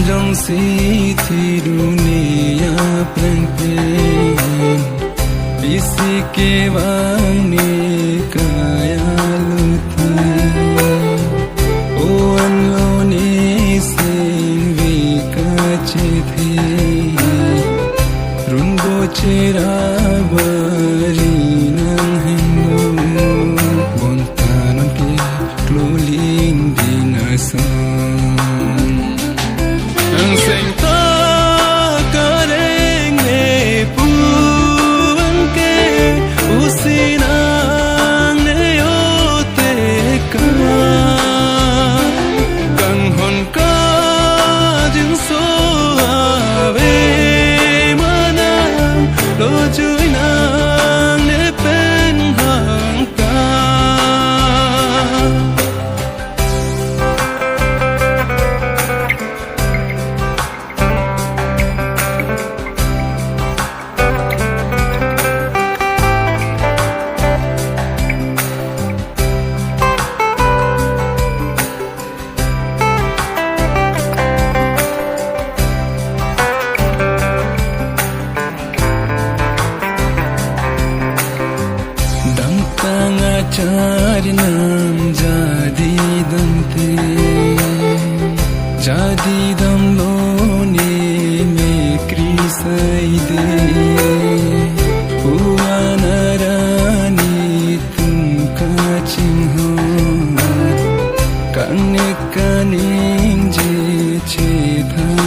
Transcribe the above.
jong si thi dunia plen isi ke bang ni kaya luthi o an lo ni sing vi ka che thi run go chera bari nang hendo bon tanon ke kloling din asam ang sing ta kareng ne puan ke usinang ne yo te ka kang hon ka jing so ave mana lo chui nang ne pen hang ka cari nam jadi dam lo ne me krisai de uanarani tum kaching ho kanek kaning je che tha